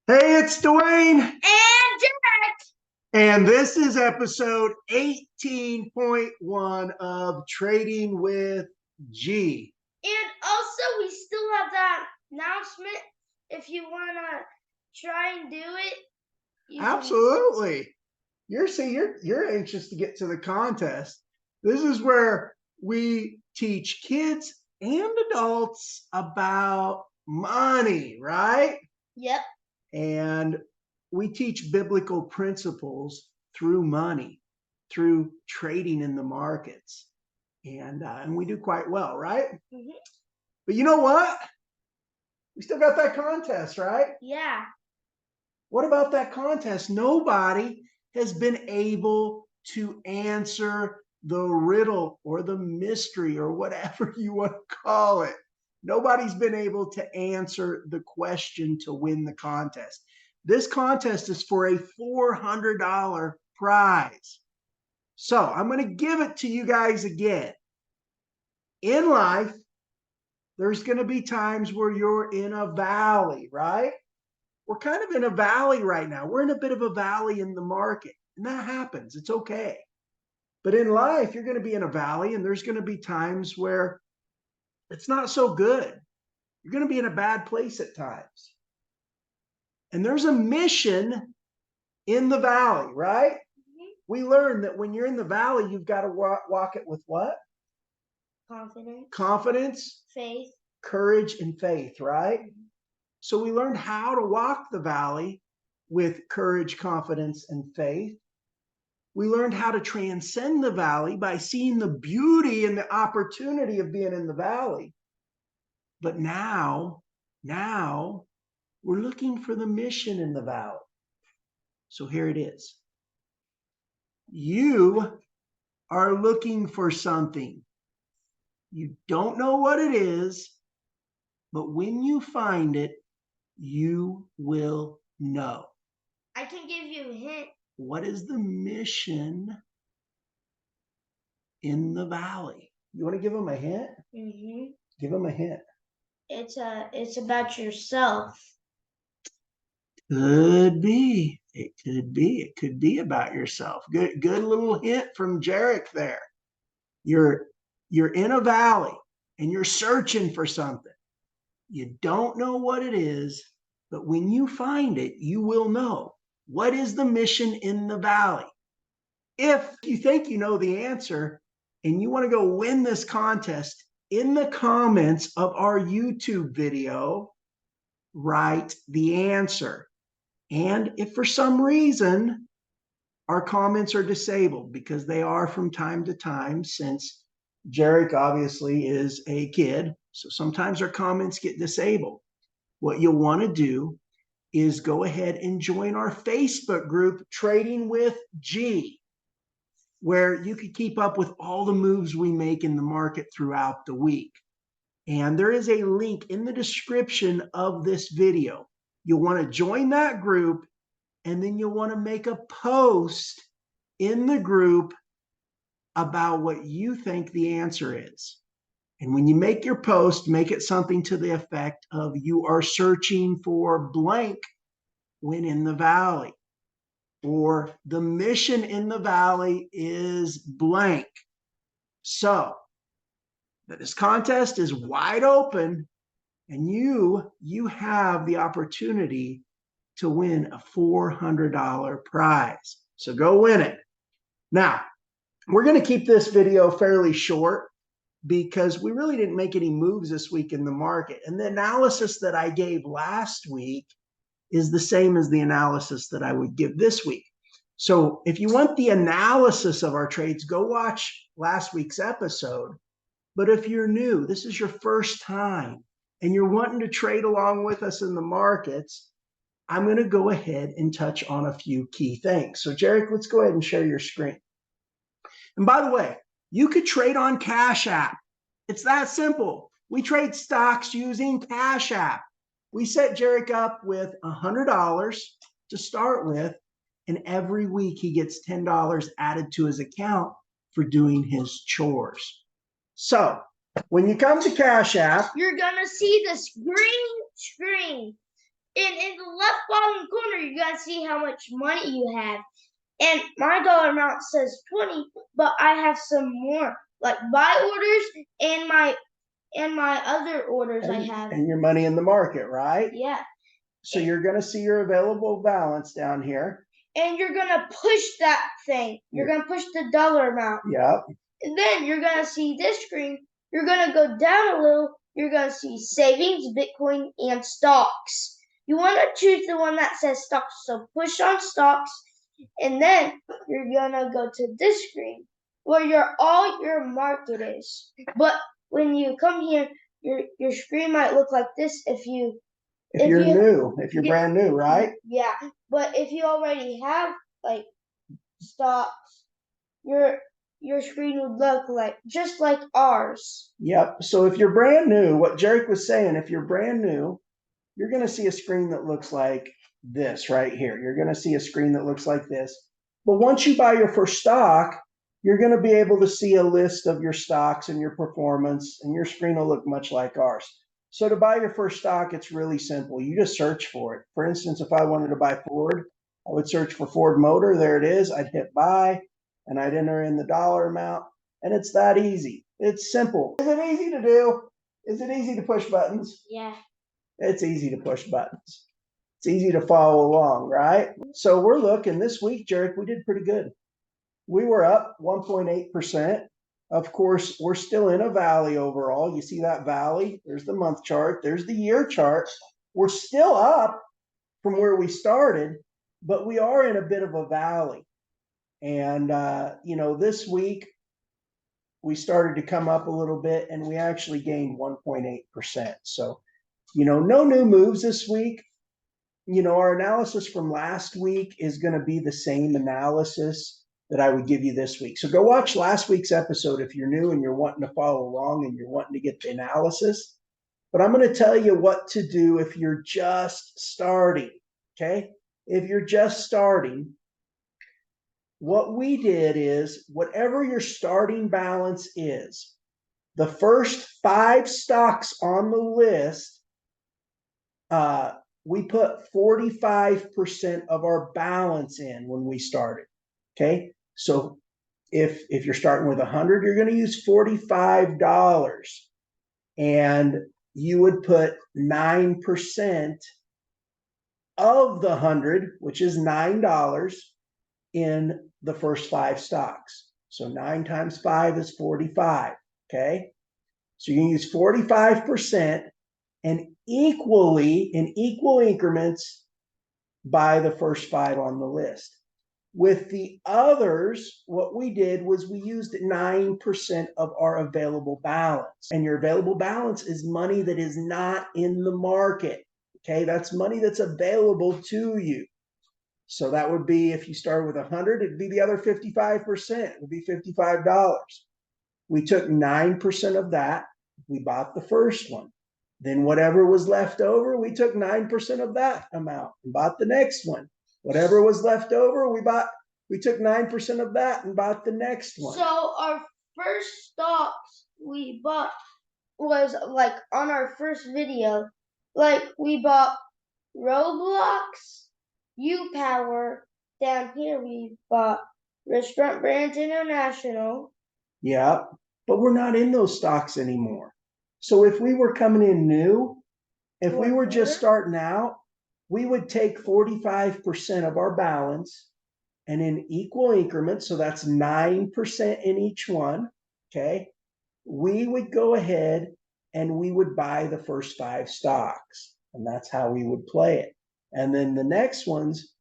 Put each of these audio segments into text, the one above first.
Hey, it's Dwayne, And Gerrick. and this is episode 18.1 of Trading with G. And also, we still have that announcement. If you want to try and do it, Absolutely. You're anxious to get to the contest. This is where we teach kids and adults about money, right? Yep. And we teach biblical principles through money, through trading in the markets. And we do quite well, right? Mm-hmm. But you know what? We still got that contest, right? Yeah. What about that contest? Nobody has been able to answer the riddle or the mystery or whatever you want to call it. Nobody's been able to answer the question to win the contest. This contest is for a $400 prize. So I'm going to give it to you guys again. In life, there's going to be times where you're in a valley, right? We're kind of in a valley right now. We're in a bit of a valley in the market, and that happens. It's okay. But in life, you're going to be in a valley, and there's going to be times where it's not so good. You're going to be in a bad place at times. And there's a mission in the valley, right? Mm-hmm. We learned that when you're in the valley, you've got to walk it with what? Confidence. Confidence, faith, courage, and faith, right? Mm-hmm. So we learned how to walk the valley with courage, confidence, and faith. We learned how to transcend the valley by seeing the beauty and the opportunity of being in the valley. But now we're looking for the mission in the valley. So here it is. You are looking for something. You don't know what it is, but when you find it, you will know. I can give you a hint. What is the mission in the valley? You want to give them a hint? Mm-hmm. Give them a hint. It's about yourself. Could be. It could be. It could be about yourself. Good little hint from Gerrick there. You're in a valley and you're searching for something. You don't know what it is, but when you find it, you will know. What is the mission in the valley? If you think you know the answer and you want to go win this contest, in the comments of our YouTube video, write the answer. And if for some reason our comments are disabled, because they are from time to time, since Gerrick obviously is a kid, so sometimes our comments get disabled. What you'll want to do is go ahead and join our Facebook group, Trading with G, where you can keep up with all the moves we make in the market throughout the week. And there is a link in the description of this video. You'll want to join that group, and then you'll want to make a post in the group about what you think the answer is. And when you make your post, make it something to the effect of you are searching for blank when in the valley, or the mission in the valley is blank. So this contest is wide open, and you have the opportunity to win a $400 prize. So go win it. Now, we're going to keep this video fairly short because we really didn't make any moves this week in the market. And the analysis that I gave last week is the same as the analysis that I would give this week. So if you want the analysis of our trades, go watch last week's episode. But if you're new, this is your first time, and you're wanting to trade along with us in the markets, I'm going to go ahead and touch on a few key things. So Gerrick, let's go ahead and share your screen. And by the way, you could trade on CashApp. It's that simple. We trade stocks using CashApp. We set Gerrick up with $100 to start with, and every week he gets $10 added to his account for doing his chores. So when you come to CashApp, you're gonna see this green screen. And in the left bottom corner, you're gonna see how much money you have. And my dollar amount says 20, but I have some more, like buy orders and my other orders I have. And your money in the market, right? Yeah. So you're going to see your available balance down here. And you're going to push that thing. You're going to push the dollar amount. Yep. And then you're going to see this screen. You're going to go down a little. You're going to see savings, Bitcoin, and stocks. You want to choose the one that says stocks. So push on stocks. And then you're going to go to this screen where all your market is. But when you come here, your screen might look like this if you're brand new, right? Yeah, but if you already have like stocks, your screen would look like just like ours. Yep. So if you're brand new, what Gerrick was saying, if you're brand new, you're going to see a screen that looks like this right here. You're going to see a screen that looks like this. But once you buy your first stock, you're going to be able to see a list of your stocks and your performance, and your screen will look much like ours. So to buy your first stock, it's really simple. You just search for it. For instance, if I wanted to buy Ford, I would search for Ford Motor. There it is. I'd hit buy, and I'd enter in the dollar amount, and it's that easy. It's simple. Is it easy to do? Is it easy to push buttons? Yeah. It's easy to push buttons. It's easy to follow along, right? So we're looking this week, Gerrick, we did pretty good. We were up 1.8%. Of course, we're still in a valley overall. You see that valley? There's the month chart. There's the year chart. We're still up from where we started, but we are in a bit of a valley. And, this week we started to come up a little bit, and we actually gained 1.8%. So, no new moves this week. Our analysis from last week is going to be the same analysis that I would give you this week. So go watch last week's episode if you're new and you're wanting to follow along and you're wanting to get the analysis. But I'm going to tell you what to do if you're just starting, okay? If you're just starting, what we did is whatever your starting balance is, the first 5 stocks on the list, we put 45% of our balance in when we started. Okay. So if you're starting with 100, you're going to use $45, and you would put 9% of the 100, which is $9, in the first 5 stocks. So 9 times 5 is 45. Okay. So you can use 45% and in equal increments buy the first 5 on the list. With the others, what we did was we used 9% of our available balance. And your available balance is money that is not in the market. Okay, that's money that's available to you. So that would be, if you started with 100, it'd be the other 55%. It would be $55. We took 9% of that. We bought the first one. Then whatever was left over, we took 9% of that amount and bought the next one. Whatever was left over, we took 9% of that and bought the next one. So our first stocks we bought was like on our first video, like we bought Roblox, UPower. Down here we bought Restaurant Brands International. Yeah, but we're not in those stocks anymore. So if we were coming in new, if we were just starting out, we would take 45% of our balance, and in equal increments, so that's 9% in each one, okay? We would go ahead and we would buy the first 5 stocks, and that's how we would play it. And then the next ones,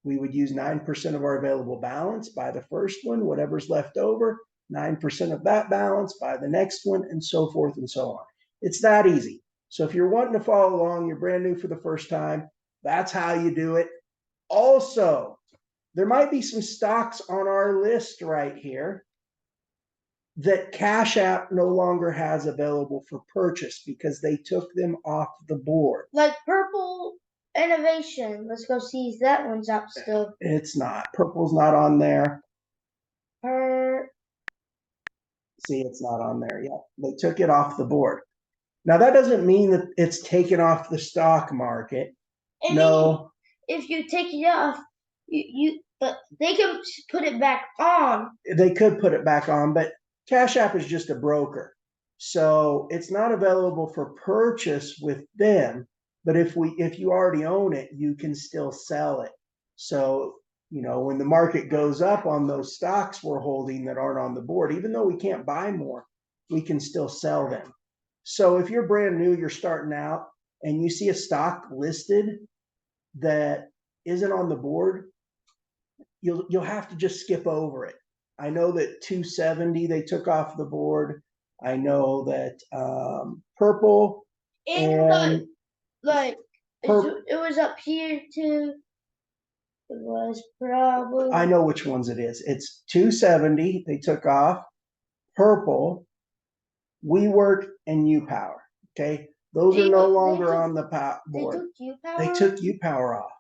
we would use 9% of our available balance, buy the first one, whatever's left over, 9% of that balance, buy the next one, and so forth and so on. It's that easy. So if you're wanting to follow along, you're brand new for the first time, that's how you do it. Also, there might be some stocks on our list right here that CashApp no longer has available for purchase because they took them off the board. Like Purple Innovation. Let's go see if that one's up still. It's not. Purple's not on there. See, it's not on there yet. They took it off the board. Now, that doesn't mean that it's taken off the stock market. And No, if you take it off, but they can put it back on. they could put it back on, but Cash App is just a broker. So it's not available for purchase with them. But if you already own it, you can still sell it. So, when the market goes up on those stocks we're holding that aren't on the board, even though we can't buy more, we can still sell them. So if you're brand new, you're starting out, and you see a stock listed that isn't on the board, you'll have to just skip over it. I know that 270 they took off the board. I know that purple And and it was up here too. It was probably. I know which ones it is. It's 270 they took off, purple, WeWork, and UPower. Okay, those are no longer on the board. They took UPower off.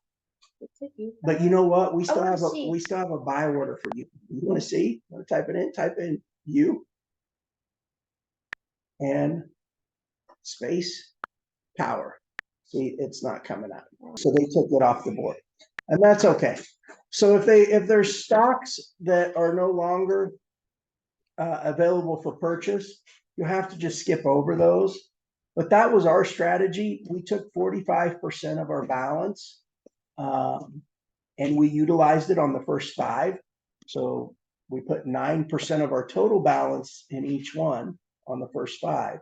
But you know what? We still have a buy order for you. You want to see? You want to type it in? Type in U and space power. See, it's not coming out. So they took it off the board, and that's okay. So if there's stocks that are no longer available for purchase, you have to just skip over those. But that was our strategy. We took 45% of our balance. And we utilized it on the first 5. So we put 9% of our total balance in each one on the first 5.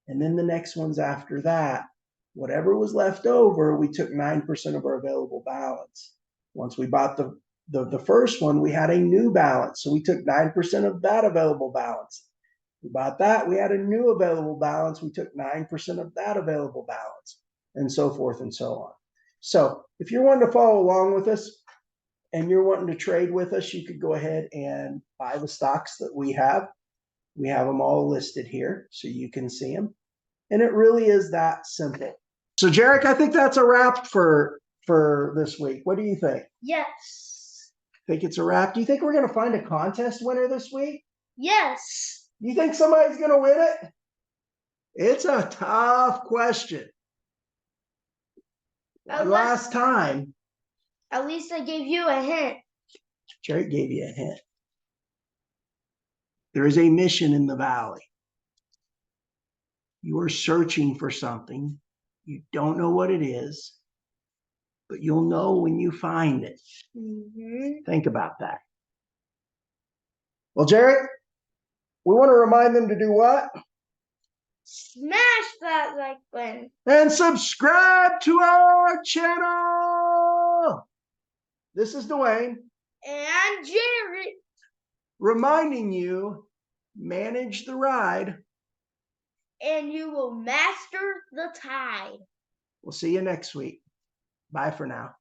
And then the next ones after that, whatever was left over, we took 9% of our available balance. Once we bought the first one, we had a new balance. So we took 9% of that available balance. We bought that, we had a new available balance. We took 9% of that available balance, and so forth and so on. So if you're wanting to follow along with us and you're wanting to trade with us, you could go ahead and buy the stocks that we have. We have them all listed here so you can see them. And it really is that simple. So Gerrick, I think that's a wrap for this week. What do you think? Yes. Think it's a wrap? Do you think we're going to find a contest winner this week? Yes. Do you think somebody's going to win it? It's a tough question. Last time. At least I gave you a hint. Gerrick gave you a hint. There is a mission in the valley. You are searching for something. You don't know what it is, but you'll know when you find it. Think about that. Well, Gerrick, we want to remind them to do what? Smash that like button. And subscribe to our channel. This is Dwayne. And Gerrick. Reminding you, manage the ride. And you will master the tide. We'll see you next week. Bye for now.